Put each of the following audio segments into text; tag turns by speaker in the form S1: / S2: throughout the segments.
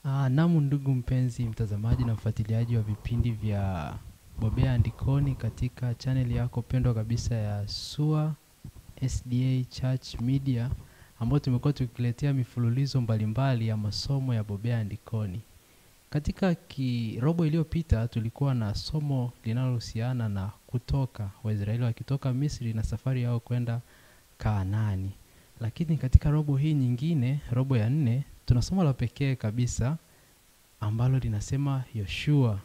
S1: Naam ndugu mpenzi mtazamaji na mfuatiliaji wa vipindi vya Bobea Andikoni katika channel yako pendwa kabisa ya SUA SDA Church Media, ambapo tumekuwa tukiletea mifululizo mbalimbali ya masomo ya Bobea Andikoni. Katika robo iliyopita tulikuwa na somo linalohusiana na kutoka Waisraeli wakitoka Misri na safari yao kwenda Kanaani. Lakini katika robo hii nyingine, robo ya 4, tuna somo la pekee kabisa ambalo linasema Yoshua.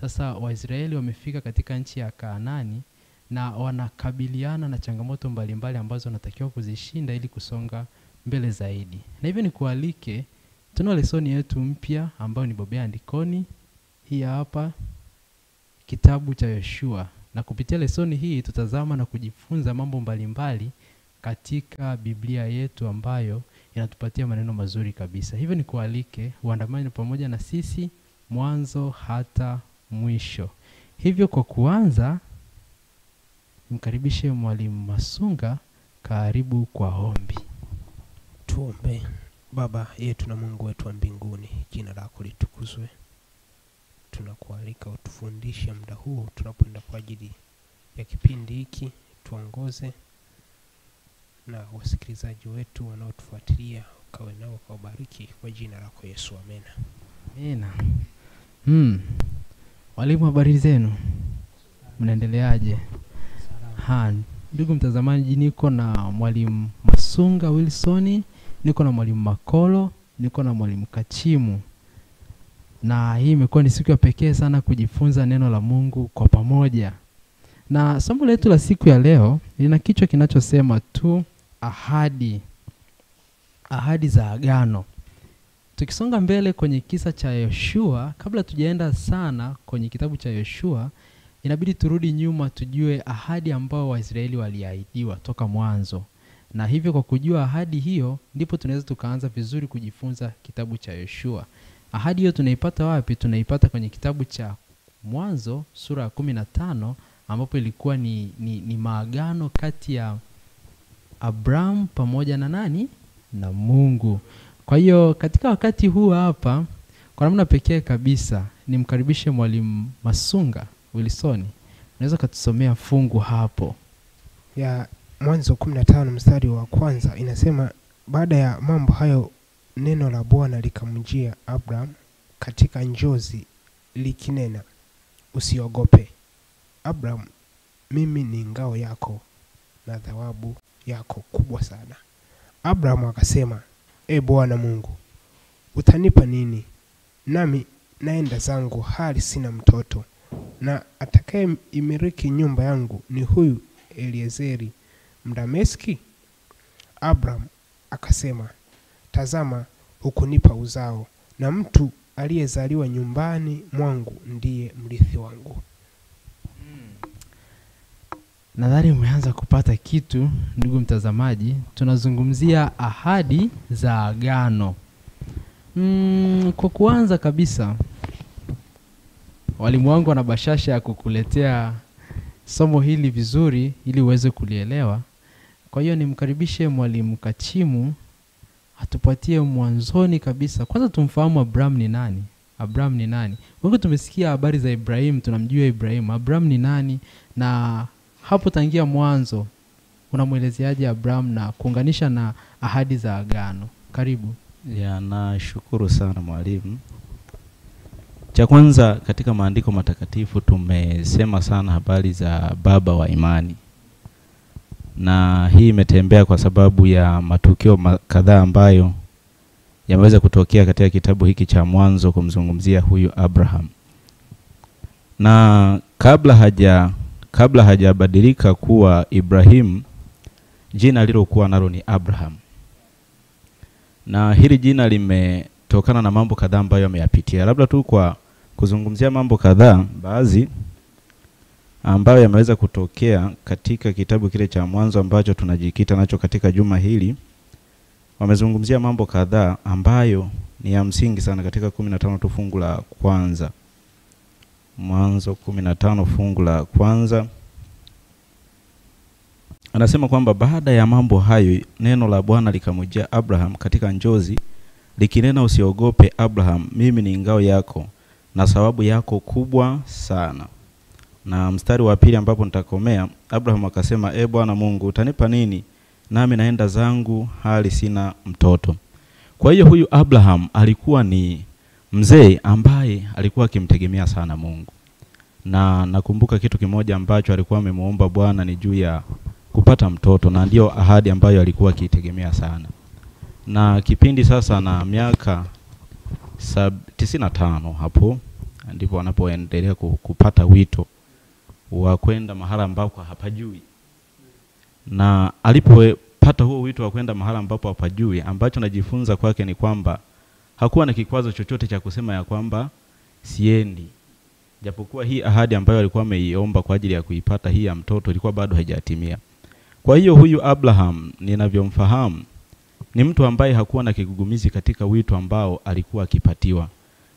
S1: Sasa Waisraeli wamefika katika nchi ya Kanaani na wanakabiliana na changamoto mbalimbali ambazo wanatakiwa kuzishinda ili kusonga mbele zaidi. Na hivyo nikualike, tuna lesoni yetu mpya ambayo ni Bobea Andikoni. Hii hapa kitabu cha Yoshua. Na kupitia lesoni hii tutazama na kujifunza mambo mbalimbali katika Biblia yetu ambayo inatupatia maneno mazuri kabisa. Hivyo nikualike uandamane pamoja na sisi mwanzo hata mwisho. Hivyo kwa kuanza, mkaribishe Mwalimu Masunga. Karibu kwa ombi.
S2: Tuombe. Baba yetu na Mungu wetu wa mbinguni, jina lako litukuzwe. Tunakualika utufundishe muda huu tunapoenda kwa ajili ya kipindi hiki, tuongoze na wasikilizaji wetu wanaotufuatilia, ukawe nao kwa bariki kwa jina lako Yesu, amena.
S1: Amina. Walimu, habari zenu? Mnaendeleaje? Ndugu mtazamaji, niko na Mwalimu Masunga Wilson, niko na Mwalimu Makolo, niko na Mwalimu Kachimu. Na hii imekuwa ni siku ya pekee sana kujifunza neno la Mungu kwa pamoja. Na somo letu la siku ya leo lina kichwa kinachosema tu ahadi za agano. Tukisonga mbele kwenye kisa cha Yoshua, kabla tujaenda sana kwenye kitabu cha Yoshua, inabidi turudi nyuma tujue ahadi ambao Waisraeli waliahidiwa toka mwanzo. Na hivyo kwa kujua ahadi hiyo, ndipo tunaweza tukaanza vizuri kujifunza kitabu cha Yoshua. Ahadi hiyo tunaipata wapi? Tunaipata kwenye kitabu cha Mwanzo sura ya 15, ambapo ilikuwa ni maagano kati ya Abraham pamoja na nani? Na Mungu. Kwa hiyo katika wakati huu hapa, kwa namna pekee kabisa, nimkaribishe Mwalimu Masunga Wilson. Unaweza kutusomea fungu hapo
S2: ya Mwanzo 15 mstari wa kwanza. Inasema, baada ya mambo hayo neno la Bwana likamjia Abraham katika njozi likinena, usiogope Abraham, mimi ni ngao yako na thawabu yako kubwa sana. Abraham akasema, Bwana Mungu, utanipa nini? Nami naenda zangu hali sina mtoto, na atakaye imiriki nyumba yangu ni huyu Eliezeri Mdameski. Abraham akasema, tazama, hukunipa uzao, na mtu aliyezaliwa nyumbani mwangu ndiye mrithi wangu.
S1: Nadhani umeanza kupata kitu, ndugu mtazamaji. Tunazungumzia ahadi za agano. Kwa kuanza kabisa, walimu wangu wana bashasha ya kukuletea somo hili vizuri ili uweze kulielewa. Kwa hiyo nimkaribishe Mwalimu Kachimu atupatie mwanzoni kabisa. Kwanza tumfahamu Abraham ni nani? Abraham ni nani? Wengi tumesikia habari za Ibrahim, tunamjua Ibrahim. Abraham ni nani? Na hapo tangia mwanzo unamuelezeaje Abraham na kuunganisha na ahadi za agano? Karibu.
S3: Nashukuru sana mwalimu. Cha kwanza, katika maandiko matakatifu tumesema sana habari za baba wa imani. Na hii imetembea kwa sababu ya matukio kadhaa ambayo yameweza kutokea katika kitabu hiki cha Mwanzo kumzungumzia huyu Abraham. Na kabla hajabadilika kuwa Ibrahim, jina alilokuwa nalo ni Abraham. Na hili jina limetokana na mambo kadhaa ambayo ameyapitia. Labda tu kwa kuzungumzia mambo kadhaa baadhi ambayo yameweza kutokea katika kitabu kile cha Mwanzo ambacho tunajikita nacho katika juma hili. Wamezungumzia mambo kadhaa ambayo ni ya msingi sana katika 15 tu fungu la kwanza. Mwanzo 15 fungu la kwanza. Anasema kwamba baada ya mambo hayo neno la Bwana likamjia Abraham katika njozi likinena, usiogope Abraham, mimi ni ngao yako na sababu yako kubwa sana. Na mstari wa pili ambapo nitakomea, Abraham akasema, Bwana Mungu, utanipa nini? Nami naenda zangu hali sina mtoto. Kwa hiyo huyu Abraham alikuwa ni mzee ambaye alikuwa akimtegemea sana Mungu. Na nakumbuka kitu kimoja ambacho alikuwa amemuomba Bwana ni juu ya kupata mtoto, na ndio ahadi ambayo alikuwa akitegemea sana. Na kipindi sasa na miaka 95 hapo ndipo anapoendelea kupata wito wa kwenda mahala ambapo hapajui. Na alipopata huo wito wa kwenda mahala ambapo hapajui, ambacho najifunza kwake ni kwamba hakuwa na kikwazo chochote cha kusema ya kwamba siendi. Japokuwa hii ahadi ambayo alikuwa ameiomba kwa ajili ya kuipata hii ya mtoto ilikuwa bado haijatimia. Kwa hiyo huyu Abraham ninavyomfahamu ni mtu ambaye hakuwa na kigugumizi katika wito ambao alikuwa akipatiwa.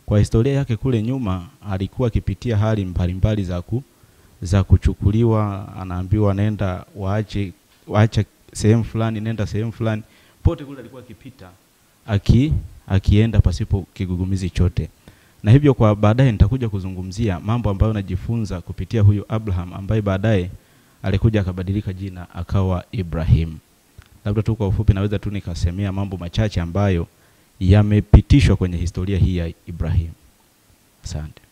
S3: Kwa historia yake kule nyuma alikuwa akipitia hali mbalimbali za kuchukuliwa, anaambiwa nenda waache sehemu fulani, nenda sehemu fulani. Pote kule alikuwa akipita akienda pasipo kigugumizi chote. Na hivyo kwa baadaye nitakuja kuzungumzia mambo ambayo najifunza kupitia huyu Abraham ambaye baadaye alikuja akabadilika jina akawa Ibrahim. Labda tu kwa ufupi naweza tu nikasemea mambo machache ambayo yamepitishwa kwenye historia hii ya Ibrahim. Asante.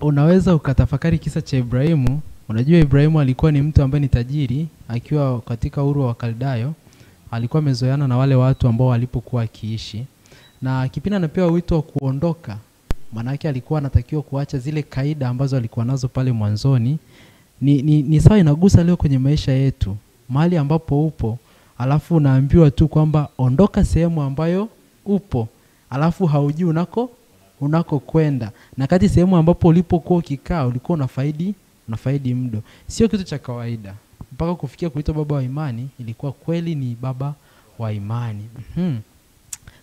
S1: Unaweza ukatafakari kisa cha Ibrahimu. Unajua Ibrahimu alikuwa ni mtu ambaye ni tajiri, akiwa katika Uru wa Kaldayo. Alikuwa amezoeana na wale watu ambao walipokuwa akiishi. Na kipindi anapewa wito wa kuondoka, maana yake alikuwa anatakiwa kuacha zile kaida ambazo alikuwa nazo pale mwanzoni. Ni sawa, inagusa leo kwenye maisha yetu. Mahali ambapo upo, alafu unaambiwa tu kwamba ondoka sehemu ambayo upo, alafu haujui unako kwenda. Na kati sehemu ambapo ulipokuwa ukikaa ulikuwa unafaidi mdo. Sio kitu cha kawaida. Mpaka kufikia kuitwa baba wa imani, ilikuwa kweli ni baba wa imani.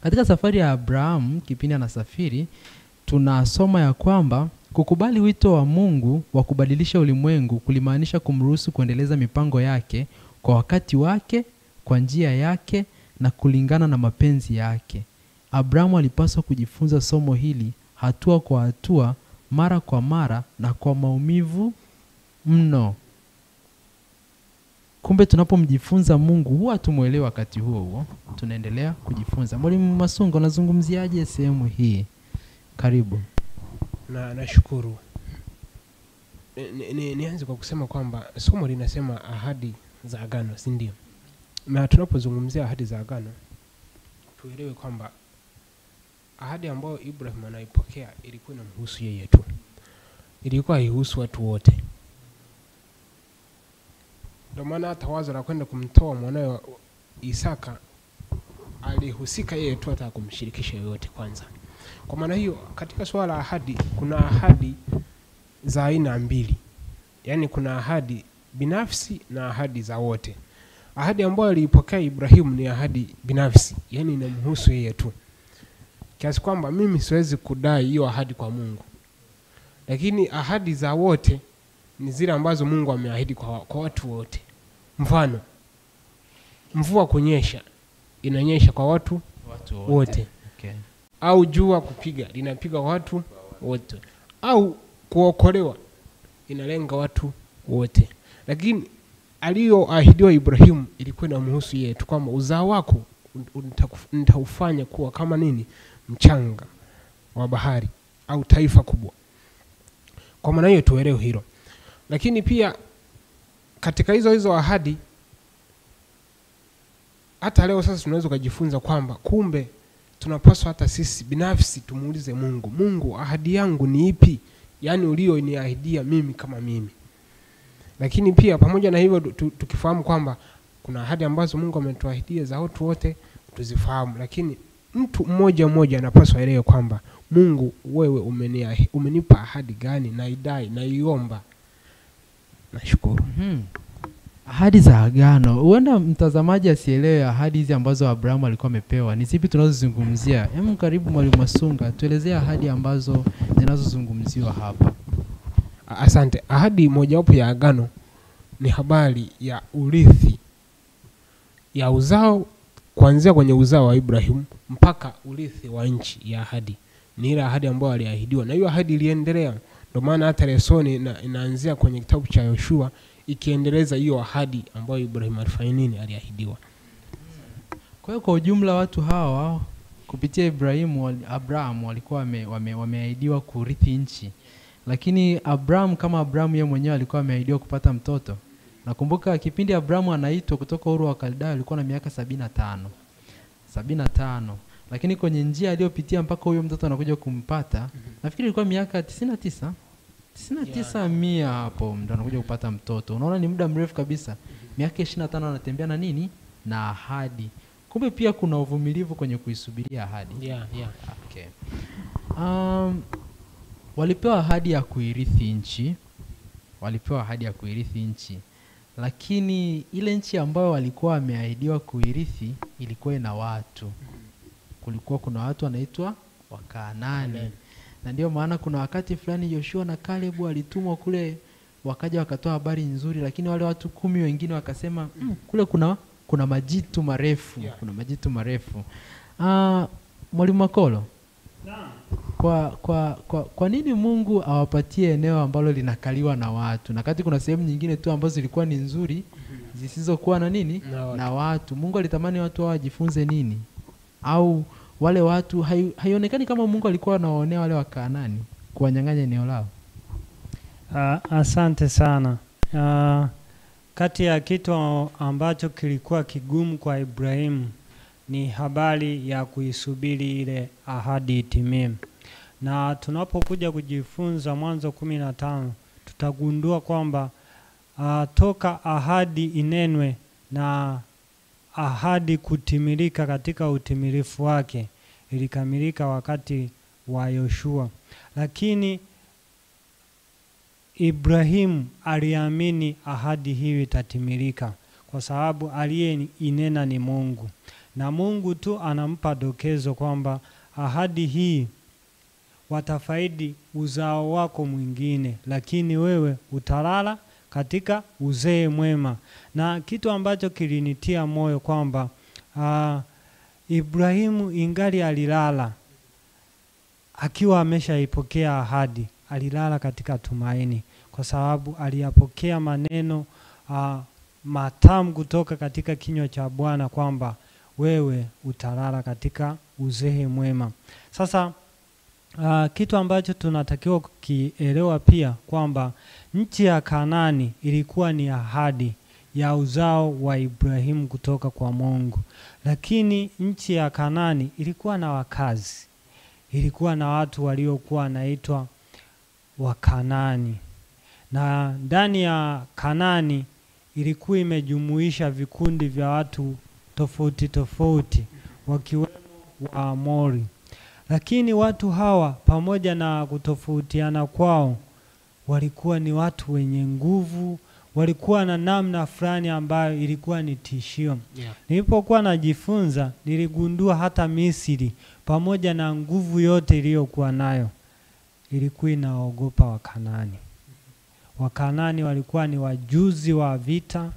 S1: Katika safari ya Abraham, kipindi anasafiri, tunasoma ya kwamba kukubali wito wa Mungu wa kubadilisha ulimwengu kulimaanisha kumruhusu kuendeleza mipango yake kwa wakati wake, kwa njia yake na kulingana na mapenzi yake. Abraham alipaswa kujifunza somo hili hatua kwa hatua, mara kwa mara na kwa maumivu mno. Kumbe tunapomjifunza Mungu huwa tumuelewa wakati huo tunaendelea kujifunza. Mwalimu Masungo, unazungumziaje sehemu hii? Karibu.
S2: Nashukuru. Nianze kwa kusema kwamba somo linasema ahadi za agano, si ndio? Na tunapozungumzia ahadi za agano tuelewe kwamba ahadi ambayo Ibrahim anaipokea ilikuwa inamhusu yeye tu. Ilikuwa haihusu watu wote. Ndio maana hata wazo la kwenda kumtoa mwanae Isaka alihusika yeye tu, hata kumshirikisha yote kwanza. Kwa maana hiyo katika swala la ahadi kuna ahadi za aina mbili. Yaani kuna ahadi binafsi na ahadi za wote. Ahadi ambayo alipokea Ibrahim ni ahadi binafsi, yaani inamhusu yeye tu. Kiasi kwamba mimi siwezi kudai hiyo ahadi kwa Mungu. Lakini ahadi za wote ni zile ambazo Mungu ameahidi kwa watu wote. Mfano, mvua kunyesha inanyesha kwa watu wote.
S1: Okay.
S2: Au jua kupiga linapiga watu wote. Au kuokolewa inalenga watu wote. Lakini aliyoahidiwa Ibrahim ilikuwa inamhusu yeye tu, kwamba uzao wako nitaufanya kuwa kama nini? Mchanga wa bahari au taifa kubwa. Kwa maana hiyo tuelewe hilo. Lakini pia katika hizo ahadi, hata leo sasa tunaweza kujifunza kwamba kumbe tunapaswa hata sisi binafsi tumuulize Mungu, Mungu, ahadi yangu ni ipi? Yaani ulioniahidia mimi kama mimi. Lakini pia pamoja na hivyo tukifahamu kwamba kuna ahadi ambazo Mungu ametuahidia za watu wote, tuzifahamu. Lakini mtu mmoja anapaswa elewe kwamba Mungu, wewe umenipa ahadi gani, na idai na iomba. Nashukuru.
S1: Ahadi za agano. Huenda mtazamaji asielewe ahadi hizi ambazo Abraham alikuwa amepewa. Ni zipi tunazozungumzia? Hebu karibu Mwalimu Masunga, tuelezea ahadi ambazo zinazozungumziwa hapa.
S2: Asante. Ahadi mojawapo ya agano ni habari ya urithi, ya uzao kuanzia kwenye uzao wa Ibrahim mpaka urithi wa nchi ya ahadi. Ni ile ahadi ambayo aliahidiwa, na hiyo ahadi iliendelea. Ndio maana hata lesoni inaanzia kwenye kitabu cha Yoshua ikiendeleza hiyo ahadi ambayo Ibrahim alifanya nini, aliahidiwa.
S1: Kwa hiyo kwa ujumla watu hawa kupitia Abraham walikuwa wameahidiwa kurithi nchi. Lakini kama Abraham yeye mwenyewe alikuwa ameahidiwa kupata mtoto. Nakumbuka kipindi Abraham anaitwa kutoka Uru wa Kaldea alikuwa na miaka 75. Lakini kwenye njia aliyopitia mpaka huyo mtoto anakuja kumpata, nafikiri ilikuwa miaka 99 100 hapo ndo anakuja kupata mtoto. Unaona ni muda mrefu kabisa. Miaka 25 anatembea na nini? Na ahadi. Kumbe pia kuna uvumilivu kwenye kuisubiria ahadi. Okay. Walipewa ahadi ya kuirithi nchi. Lakini ile nchi ambayo walikuwa wameahidiwa kuirithi ilikuwa ina watu. Kulikuwa kuna watu wanaitwa Wakanaani. Na ndio maana kuna wakati fulani Yoshua na Caleb walitumwa kule, wakaja wakatoa habari nzuri, lakini wale watu 10 wengine wakasema kule kuna majitu marefu. Kuna majitu marefu. Mwalimu Makolo. Kwa nini Mungu awapatie eneo ambalo linakaliwa na watu? Na kati kuna sehemu nyingine tu ambazo zilikuwa ni nzuri zisizokuwa na nini? Na watu. Mungu alitamani watu hao wajifunze nini? Au wale watu haionekani kama Mungu alikuwa anawaonea wale Wakanaani kuwanyang'anya eneo lao?
S4: Asante sana. Kati ya kitu ambacho kilikuwa kigumu kwa Ibrahim ni habari ya kuisubiri ile ahadi itimie. Na tunapokuja kujifunza Mwanzo 15 tutagundua kwamba toka ahadi inenwe na ahadi kutimilika katika utimilifu wake ilikamilika wakati wa Yoshua. Lakini Ibrahim aliamini ahadi hiyo itatimilika kwa sababu aliyeinena ni Mungu. Na Mungu tu anampa dokezo kwamba ahadi hii watafaidi uzao wako mwingine, lakini wewe utalala katika uzee mwema. Na kitu ambacho kilinitia moyo kwamba Ibrahimu ingali alilala akiwa ameshaipokea ahadi, alilala katika tumaini kwa sababu aliyapokea maneno matamu kutoka katika kinywa cha Bwana kwamba wewe utalala katika uzee mwema. Sasa kitu ambacho tunatakiwa kukielewa pia kwamba nchi ya Kanaani ilikuwa ni ahadi ya uzao wa Ibrahimu kutoka kwa Mungu. Lakini nchi ya Kanaani ilikuwa na wakazi. Ilikuwa na watu waliokuwa wanaitwa Wakanaani. Na ndani ya Kanaani ilikuwa imejumuisha vikundi vya watu tofauti tofauti wakiwemo Waamori. Lakini watu hawa pamoja na kutofautiana kwao walikuwa ni watu wenye nguvu, walikuwa na namna fulani ambayo ilikuwa ni tishio. Nilipokuwa najifunza niligundua hata Misri pamoja na nguvu yote iliyokuwa nayo ilikuwa inaogopa Wakanaani. Wakanaani walikuwa ni wajuzi wa vita.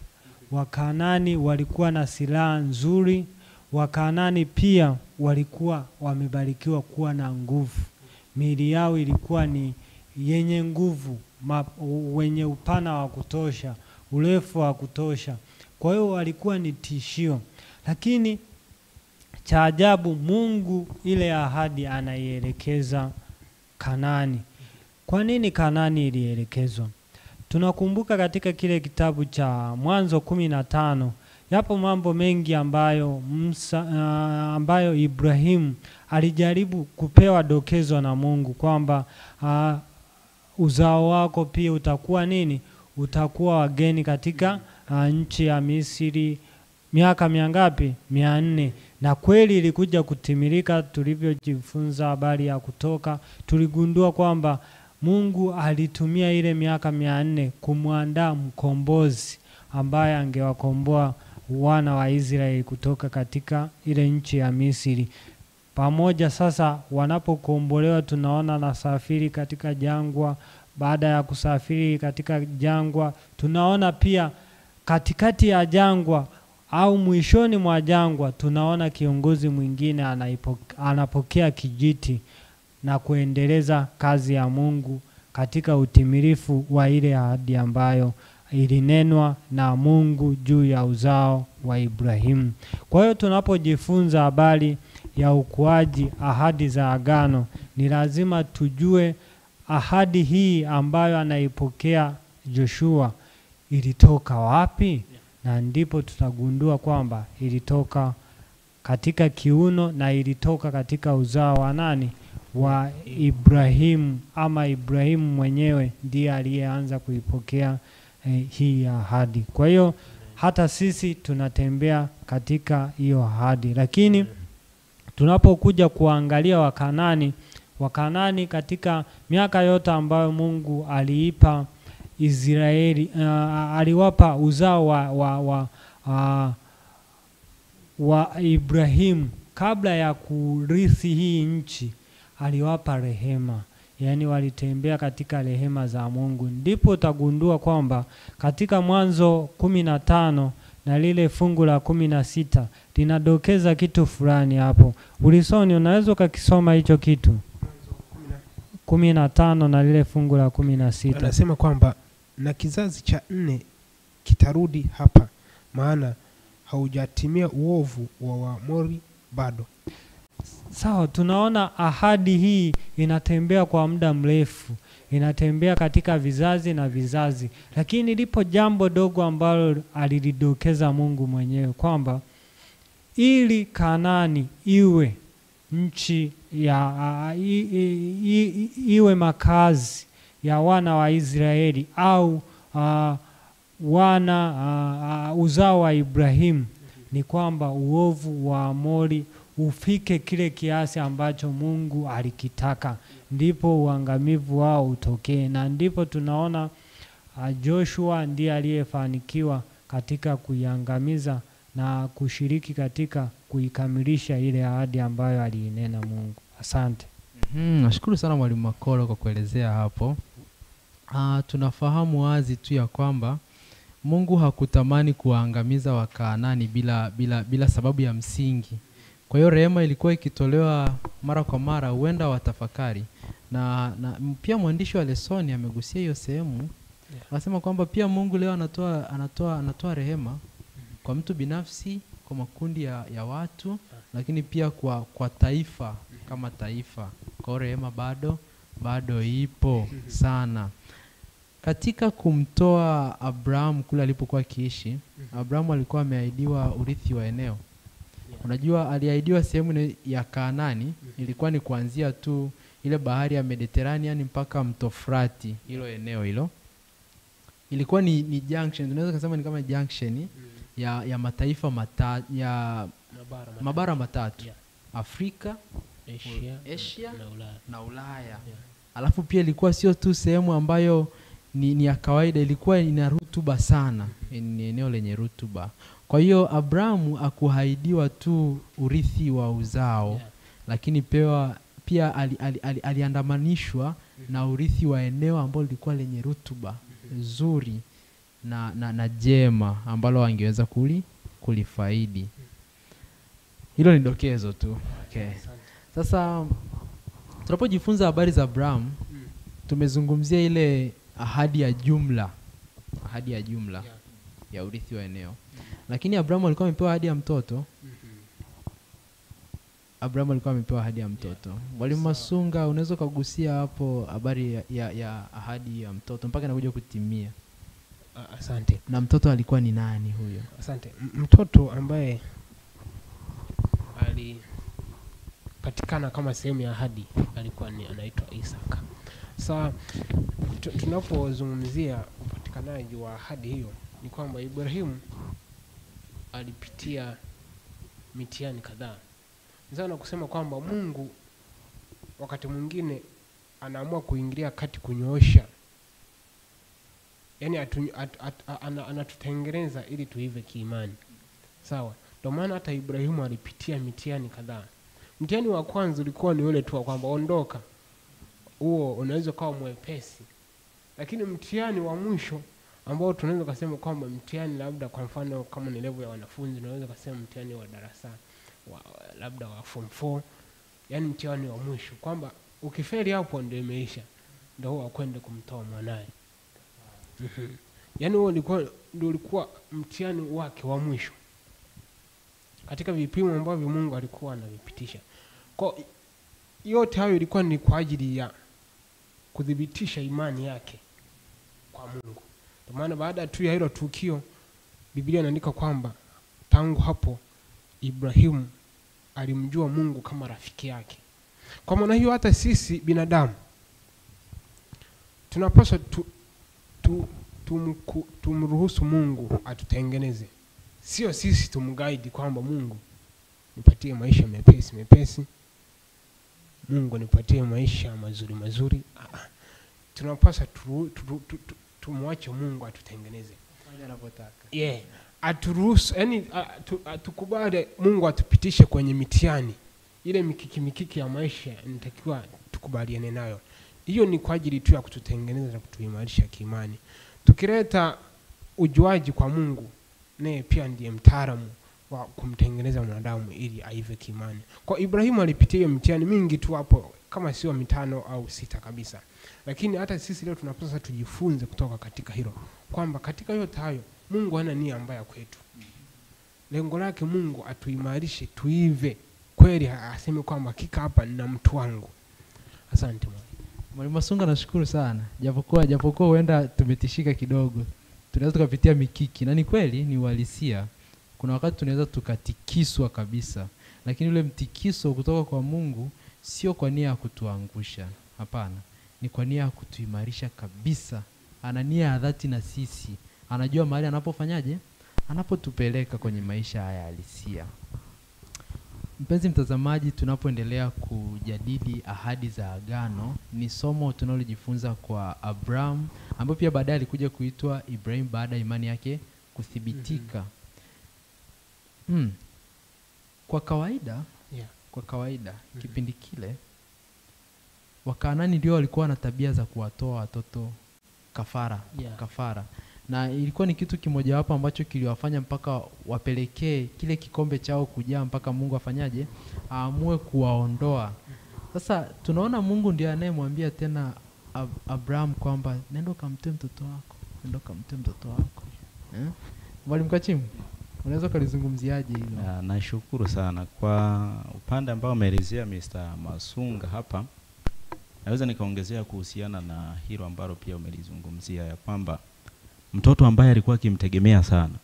S4: Wakanaani walikuwa na silaha nzuri. Wakanaani pia walikuwa wamebarikiwa kuwa na nguvu. Miili yao ilikuwa ni yenye nguvu, wenye upana wa kutosha, urefu wa kutosha. Kwa hiyo walikuwa ni tishio. Lakini cha ajabu Mungu ile ahadi anaielekeza Kanaani. Kwa nini Kanaani ilielekezwa? Tunakumbuka katika kile kitabu cha Mwanzo 15 yapo mambo mengi ambayo Ibrahim alijaribu kupewa dokezo na Mungu kwamba uzao wako pia utakuwa nini? Utakuwa wageni katika nchi ya Misri miaka mingapi? 400. Na kweli ilikuja kutimilika. Tulivyojifunza habari ya Kutoka tuligundua kwamba Mungu alitumia ile miaka 400 kumwandaa mkombozi ambaye angewakomboa wana wa Israeli kutoka katika ile nchi ya Misri. Pamoja sasa wanapokombolewa tunaona nasafiri katika jangwa. Baada ya kusafiri katika jangwa tunaona pia katikati ya jangwa au mwishoni mwa jangwa tunaona kiongozi mwingine anapokea kijiti na kuendeleza kazi ya Mungu katika utimilifu wa ile ahadi ambayo ilinenwa na Mungu juu ya uzao wa Ibrahimu. Kwa hiyo tunapojifunza habari ya ukuaji ahadi za agano, ni lazima tujue ahadi hii ambayo anaipokea Joshua ilitoka wapi, na ndipo tutagundua kwamba ilitoka katika kiuno na ilitoka katika uzao wa nani? Wa Ibrahimu, ama Ibrahimu mwenyewe ndiye aliyeanza kuipokea hii ahadi. Kwa hiyo hata sisi tunatembea katika hiyo ahadi. Lakini tunapokuja kuangalia Wakanani katika miaka yote ambayo Mungu aliipa Israeli, aliwapa uzao wa Ibrahimu kabla ya kurithi hii nchi, aliwapa rehema. Yaani walitembea katika rehema za Mungu. Ndipo utagundua kwamba katika Mwanzo 15 na lile fungu la 16 linadokeza kitu fulani hapo. Ulisoni, unaweza ukakisoma hicho kitu? 15 na lile fungu la 16.
S2: Anasema kwamba na kizazi cha 4 kitarudi hapa, maana haujatimia uovu wa Waamori bado.
S4: Sawa, tunaona ahadi hii inatembea kwa muda mrefu, inatembea katika vizazi na vizazi. Lakini lipo jambo dogo ambalo alilidokeza Mungu mwenyewe, kwamba ili Kanaani iwe nchi ya iwe makazi ya wana wa Israeli au uzao wa Ibrahimu, ni kwamba uovu wa Amori ufike kile kiasi ambacho Mungu alikitaka, ndipo uangamivu wao utokee. Na ndipo tunaona Joshua ndiye aliyefanikiwa katika kuiangamiza na kushiriki katika kuikamilisha ile ahadi ambayo aliinena Mungu. Asante.
S1: Nashukuru sana Mwalimu Makolo kwa kuelezea hapo. Tunafahamu wazi tu ya kwamba Mungu hakutamani kuwaangamiza Wakanaani bila sababu ya msingi. Kwa hiyo rehema ilikuwa ikitolewa mara kwa mara, huenda watafakari. Na pia mwandishi wa lesoni amegusia hiyo sehemu. Anasema kwamba pia Mungu leo anatoa rehema kwa mtu binafsi, kwa makundi ya watu, lakini pia kwa taifa kama taifa. Kwa rehema bado ipo sana. Katika kumtoa Abraham kule alipokuwa akiishi, Abraham alikuwa ameahidiwa urithi wa eneo. Unajua aliahidiwa sehemu ya Kanaani, ilikuwa ni kuanzia tu ile bahari ya Mediterranean mpaka mto Frati, hilo eneo hilo. Ilikuwa ni junction, tunaweza kusema ni kama junction ya mataifa mabara matatu. Afrika, Asia na Ulaya. Alafu pia ilikuwa sio tu sehemu ambayo ni ya kawaida, ilikuwa ina rutuba sana, ni eneo lenye rutuba. Kwa hiyo Abrahamu hakuahidiwa tu urithi wa uzao, lakini pia aliandamanishwa na urithi wa eneo ambalo lilikuwa lenye rutuba nzuri na jema ambalo angeweza kulifaidi. Hilo ni dokezo tu. Okay. Sasa tunapojifunza habari za Abraham, tumezungumzia ile ahadi ya jumla ya urithi wa eneo. Lakini Abraham alikuwa amepewa ahadi ya mtoto. Mwalimu Masunga, unaweza kugusia hapo habari ya ahadi ya mtoto mpaka inakuja kutimia?
S2: Asante.
S1: Na mtoto alikuwa ni nani huyo?
S2: Asante. Mtoto ambaye alipatikana kama sehemu ya ahadi alikuwa anaitwa Isaka. Sasa tunapozungumzia upatikanaji wa ahadi hiyo, ni kwamba Ibrahimu alipitia mitihani kadhaa. Nzana kusema kwamba Mungu wakati mwingine anaamua kuingilia kati kunyoosha. Yaani anatutengeneza ili tuive kiimani. Sawa. Ndio maana hata Ibrahimu alipitia mitihani kadhaa. Mtihani wa kwanza ulikuwa ni ule tu kwamba ondoka. Huo unaweza kuwa mwepesi. Lakini mtihani wa mwisho ambao tunaweza kusema kwamba mtihani labda kwa mfano kama ni level ya wanafunzi, unaweza kusema mtihani wa darasa labda wa form 4, yani mtihani wa mwisho, kwamba ukifeli hapo ndio imeisha, ndio huwa kwenda kumtoa mwanae. Yani huo ndio ulikuwa mtihani wake wa mwisho katika vipimo ambavyo Mungu alikuwa anavipitisha. Kwa yote hayo ilikuwa ni kwa ajili ya kudhibitisha imani yake kwa Mungu. Kwa maana baada tu ya hilo tukio, Biblia inaandika kwamba tangu hapo Ibrahimu alimjua Mungu kama rafiki yake. Kwa maana hiyo hata sisi binadamu tunapaswa tumruhusu Mungu atutengeneze. Sio sisi tumguide kwamba Mungu nipatie maisha mepesi, Mungu nipatie maisha mazuri. Tunapaswa tumwache Mungu atutengeneze
S1: fanya anapotaka.
S2: Aturuhusu, yani atukubali Mungu atupitishe kwenye mitihani ile mikiki ya maisha, nitakiwa tukubaliane nayo. Hiyo ni kwa ajili tu ya kututengeneza na kutuimarisha kiimani. Tukileta ujuaji kwa Mungu, naye pia ndiye mtaalamu wa kumtengeneza mwanadamu ili aive kiimani. Kwa Ibrahimu alipitia hiyo mitihani mingi tu hapo, kama sio 5 au 6 kabisa. Lakini hata sisi leo tunapaswa tujifunze kutoka katika hilo, kwamba katika yote hayo Mungu hana nia mbaya kwetu. Lengo lake Mungu atuimarishe tuive kweli, aseme kwamba hakika hapa nina mtu wangu. Asante
S1: Mwalimu Masunga, nashukuru sana. Japokuwa huenda tumetishika kidogo, tunaweza tukapitia mikiki, na ni kweli ni uhalisia. Kuna wakati tunaweza tukatikiswa kabisa, lakini ule mtikiso kutoka kwa Mungu sio kwa nia ya kutuangusha, hapana, ni kwa nia ya kutuimarisha kabisa. Ana nia ya dhati na sisi, anajua mahali anapofanyaje, anapotupeleka kwenye maisha haya halisia. Mpenzi mtazamaji, tunapoendelea kujadili ahadi za agano, ni somo tunalojifunza kwa Abraham, ambaye pia baadaye alikuja kuitwa Ibrahim baada ya imani yake kuthibitika. Kwa kawaida kipindi kile Wakanaani ndio walikuwa na tabia za kuwatoa watoto kafara. Na ilikuwa ni kitu kimoja wapo ambacho kiliwafanya mpaka wapelekee kile kikombe chao kujaa mpaka Mungu afanyaje, aamue kuwaondoa. Sasa tunaona Mungu ndiye anayemwambia tena Abraham kwamba nenda kamtoe mtoto wako. Mwalimu Kachimu, unaweza kulizungumziaje hilo?
S3: Nashukuru sana kwa upande ambao ameelezea Mr. Masunga hapa. Naweza nikaongezea kuhusiana na hilo ambalo pia umelizungumzia, ya kwamba mtoto ambaye alikuwa akimtegemea sana,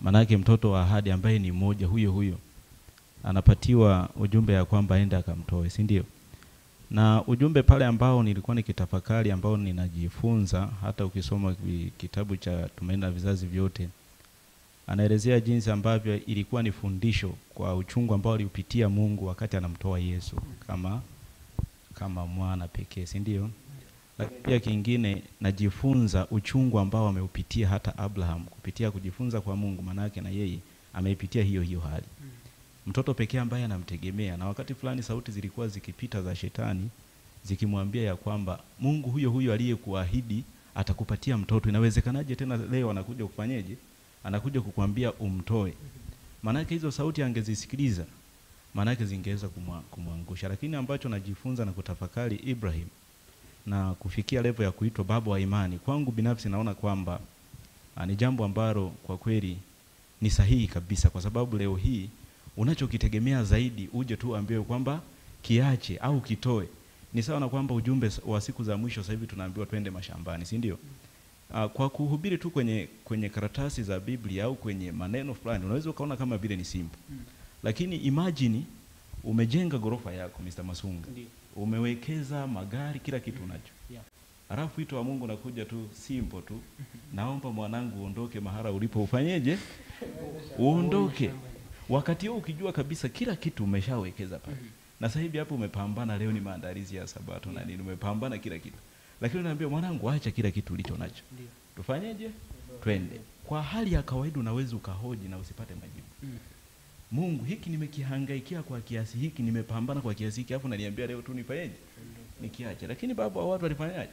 S3: manake mtoto wa ahadi ambaye ni mmoja huyo anapatiwa ujumbe ya kwamba aende akamtoe, si ndio? Na ujumbe pale ambao nilikuwa nikitafakari, ambao ninajifunza, hata ukisoma kitabu cha Tumaini la Vizazi Vyote, anaelezea jinsi ambavyo ilikuwa ni fundisho kwa uchungu ambao aliupitia Mungu wakati anamtoa Yesu kama mwana pekee, si ndio? Lakini pia kingine najifunza uchungu ambao ameupitia hata Abraham kupitia kujifunza kwa Mungu, manake na yeye ameipitia hiyo hali. Mtoto pekee ambaye anamtegemea, na wakati fulani sauti zilikuwa zikipita za shetani zikimwambia ya kwamba Mungu huyo aliyekuahidi atakupatia mtoto, inawezekanaje tena leo anakuja kufanyeje? Anakuja kukuambia umtoe. Manake hizo sauti angezisikiliza, manake zingeweza kumwangusha. Lakini ambacho najifunza na kutafakari Ibrahim na kufikia level ya kuitwa baba wa imani, kwangu binafsi naona kwamba ni jambo ambalo kwa kweli ni sahihi kabisa, kwa sababu leo hii unachokitegemea zaidi uje tu ambiwe kwamba kiache au kitoe. Ni sawa na kwamba ujumbe wa siku za mwisho sasa hivi tunaambiwa twende mashambani, si ndio? Kwa kuhubiri tu kwenye karatasi za Biblia au kwenye maneno fulani unaweza ukaona kama vile ni simple. Lakini imagine umejenga gorofa yako Mr. Masunga. Umewekeza magari, kila kitu unacho. Alafu wito wa Mungu nakuja tu simple tu. Naomba mwanangu uondoke mahara ulipo, ufanyeje? Uondoke. Wakati huo ukijua kabisa kila kitu umeshawekeza pale. Na sasa hivi hapo umepambana, leo ni maandalizi ya Sabato na nini, umepambana kila kitu. Lakini unaambia mwanangu acha kila kitu ulicho nacho. Tufanyeje? Twende. Kwa hali ya kawaida unaweza ukahoji na usipate majibu. Mungu, hiki nimekihangaikia kwa kiasi hiki, nimepambana kwa kiasi hiki, alafu naniambia leo tu nifanyeje? Nikiache. Lakini baba wa watu walifanyaje?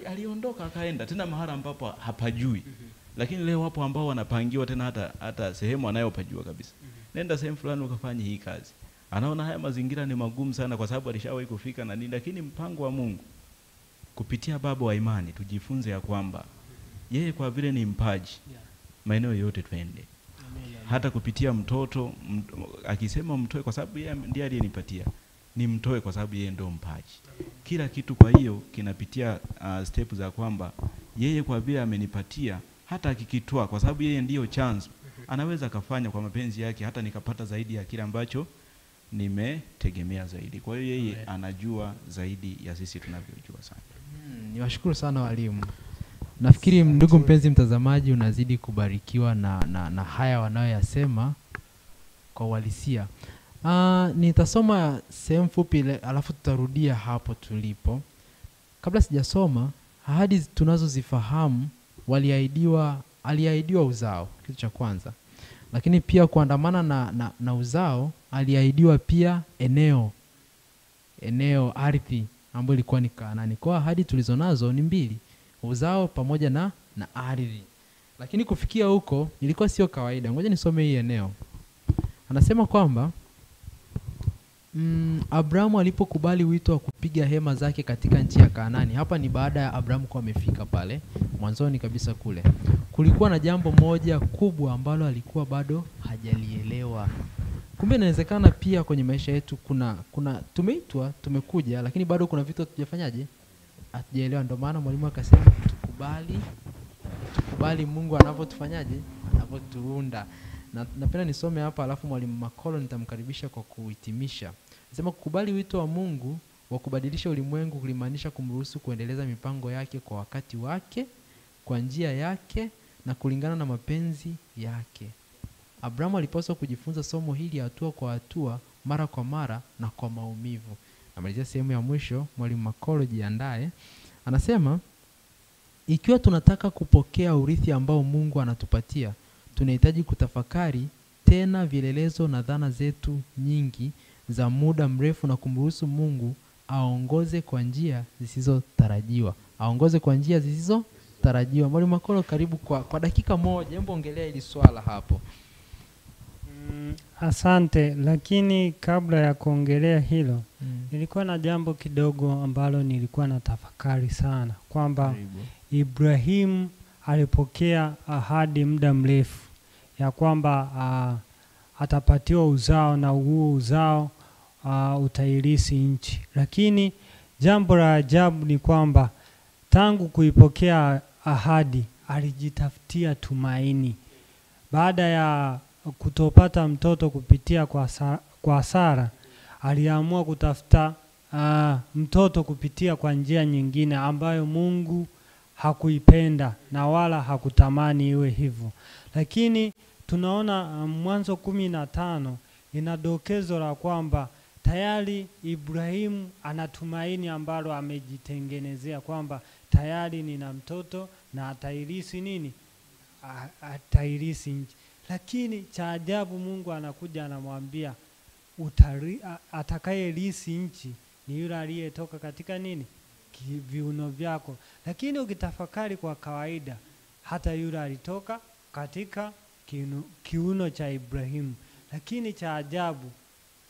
S3: Aliondoka akaenda tena mahali ambapo hapajui. Lakini leo wapo ambao wanapangiwa tena hata sehemu anayopajua kabisa. Nenda sehemu fulani ukafanye hii kazi. Anaona haya mazingira ni magumu sana kwa sababu alishawahi kufika na nini, lakini mpango wa Mungu kupitia baba wa imani tujifunze ya kwamba yeye kwa vile ni mpaji, maeneo yote twende. Hata kupitia mtoto akisema mtoe kwa sababu yeye ndiye aliyenipatia, ni mtoe kwa sababu yeye ndio mpaji. Kila kitu kwa hiyo kinapitia step za kwamba yeye kwa vile amenipatia, hata akikitoa kwa sababu yeye ndiyo chanzo, anaweza kafanya kwa mapenzi yake hata nikapata zaidi ya kile ambacho nimetegemea zaidi. Kwa hiyo yeye anajua zaidi ya sisi tunavyojua sana.
S1: Niwashukuru sana walimu. Nafikiri ndugu mpenzi mtazamaji unazidi kubarikiwa na haya wanayoyasema kwa uhalisia. Nitasoma sehemu fupi alafu tutarudia hapo tulipo. Kabla sijasoma, ahadi tunazozifahamu aliahidiwa uzao, kitu cha kwanza. Lakini pia kuandamana na uzao aliahidiwa pia eneo ardhi ambayo ilikuwa ni Kanaani. Kwa ahadi tulizonazo ni mbili, uzao pamoja na ardhi. Lakini kufikia huko ilikuwa sio kawaida. Ngoja nisome hii eneo. Anasema kwamba Abrahamu alipokubali wito wa kupiga hema zake katika nchi ya Kanaani. Hapa ni baada ya Abrahamu kuwa amefika pale mwanzoni kabisa kule. Kulikuwa na jambo moja kubwa ambalo alikuwa bado hajalielewa. Kumbe inawezekana pia kwenye maisha yetu kuna tumeitwa, tumekuja, lakini bado kuna vitu hatujafanyaje? Hatujaelewa. Ndio maana mwalimu akasema tukubali Mungu anavyotufanyaje? Anavyotuunda. Na napenda nisome hapa alafu mwalimu Makolo nitamkaribisha kwa kuhitimisha. Anasema kukubali wito wa Mungu wa kubadilisha ulimwengu kulimaanisha kumruhusu kuendeleza mipango yake kwa wakati wake, kwa njia yake na kulingana na mapenzi yake. Abrahamu alipaswa kujifunza somo hili hatua kwa hatua, mara kwa mara na kwa maumivu. Namalizia sehemu ya mwisho, mwalimu Makolo jiandae. Anasema ikiwa tunataka kupokea urithi ambao Mungu anatupatia, tunahitaji kutafakari tena vielelezo na dhana zetu nyingi za muda mrefu na kumruhusu Mungu aongoze kwa njia zisizotarajiwa. Mwalimu Makolo, karibu kwa dakika moja, hebu ongelea hili swala hapo.
S4: Asante, lakini kabla ya kuongelea hilo, nilikuwa na jambo kidogo ambalo nilikuwa na tafakari sana kwamba Ibrahim alipokea ahadi muda mrefu ya kwamba atapatiwa uzao na huo uzao utairisi nchi. Lakini jambo la ajabu ni kwamba tangu kuipokea ahadi alijitafutia tumaini. Baada ya kutopata mtoto kupitia kwa Sara, aliamua kutafuta mtoto kupitia kwa njia nyingine ambayo Mungu hakuipenda na wala hakutamani iwe hivyo. Lakini tunaona Mwanzo 15 ina dokezo la kwamba tayari Ibrahimu anatumaini ambalo amejitengenezea kwamba tayari nina mtoto na atairisi nini? Atairisi nchi. Lakini cha ajabu Mungu anakuja anamwambia atakayerisi nchi ni yule aliyetoka katika nini? Viuno vyako. Lakini ukitafakari kwa kawaida hata yule alitoka katika kiuno cha Ibrahimu. Lakini cha ajabu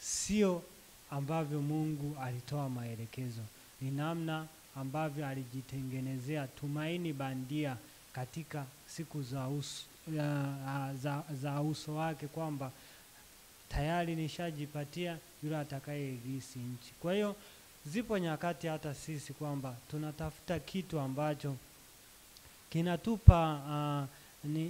S4: sio ambavyo Mungu alitoa maelekezo, ni namna ambavyo alijitengenezea tumaini bandia katika siku za uso wake kwamba tayari nishajipatia yule atakayerisi nchi. Kwa hiyo zipo nyakati hata sisi kwamba tunatafuta kitu ambacho kinatupa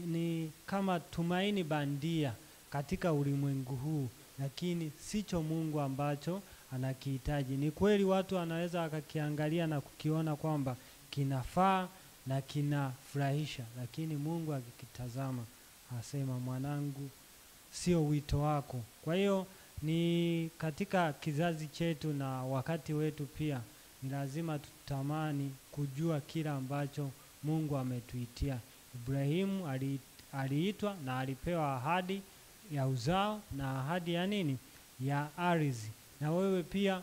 S4: ni kama tumaini bandia katika ulimwengu huu, lakini sicho Mungu ambacho anakihitaji. Ni kweli watu wanaweza wakakiangalia na kukiona kwamba kinafaa na kinafurahisha, lakini Mungu akikitazama asema, mwanangu, sio wito wako. Kwa hiyo ni katika kizazi chetu na wakati wetu pia ni lazima tutamani kujua kila ambacho Mungu ametuitia. Ibrahimu aliitwa na alipewa ahadi ya uzao na ahadi ya nini? Ya ardhi. Na wewe pia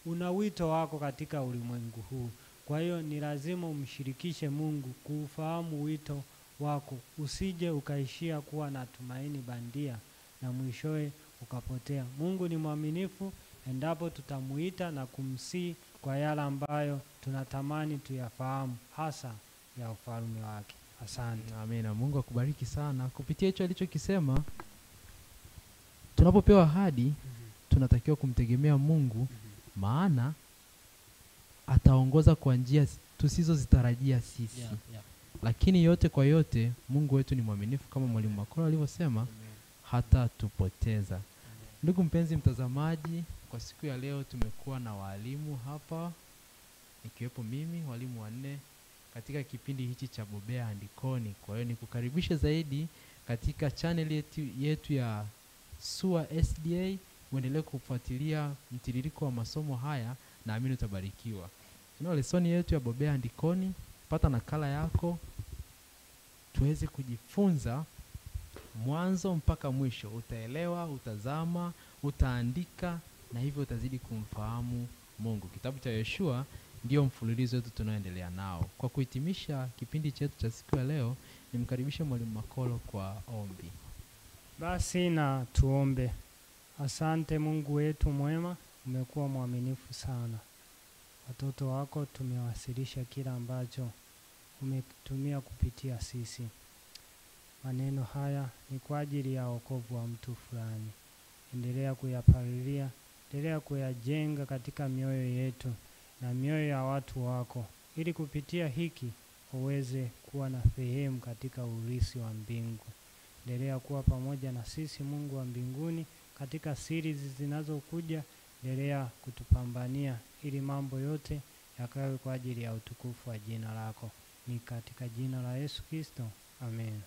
S4: una wito wako katika ulimwengu huu. Kwa hiyo ni lazima umshirikishe Mungu kuufahamu wito wako, usije ukaishia kuwa na tumaini bandia na mwishowe ukapotea. Mungu ni mwaminifu endapo tutamuita na kumsihi kwa yale ambayo tunatamani tuyafahamu, hasa ya ufalme wake. Asante.
S1: Amina. Mungu akubariki sana. Kupitia hicho alichokisema, tunapopewa ahadi tunatakiwa kumtegemea Mungu, maana ataongoza kwa njia tusizozitarajia sisi. Lakini yote kwa yote, Mungu wetu ni mwaminifu kama Mwalimu Makolo alivyosema, hata tupoteza. Ndugu mpenzi mtazamaji, kwa siku ya leo tumekuwa na walimu hapa, ikiwepo mimi, walimu 4 katika kipindi hichi cha Bobea Andikoni. Kwa hiyo nikukaribishe zaidi katika channel yetu ya SUA SDA, uendelee kufuatilia mtiririko wa masomo haya, na amini utabarikiwa. Tunao lesoni yetu ya Bobea Andikoni, pata nakala yako tuweze kujifunza mwanzo mpaka mwisho. Utaelewa, utazama, utaandika, na hivyo utazidi kumfahamu Mungu. Kitabu cha Yoshua ndio mfululizo wetu tunaoendelea nao. Kwa kuhitimisha kipindi chetu cha siku ya leo, nimkaribishe Mwalimu Makolo kwa ombi.
S4: Basi na tuombe. Asante Mungu wetu mwema, umekuwa mwaminifu sana. Watoto wako tumewasilisha kila ambacho umetumia kupitia sisi. Maneno haya ni kwa ajili ya wokovu wa mtu fulani. Endelea kuyapalilia, endelea kuyajenga katika mioyo yetu na mioyo ya watu wako, ili kupitia hiki uweze kuwa na sehemu katika urithi wa mbingu. Endelea kuwa pamoja na sisi Mungu wa mbinguni katika series zinazokuja. Endelea kutupambania ili mambo yote yakawe kwa ajili ya utukufu wa jina lako. Ni katika jina la Yesu Kristo. Amen.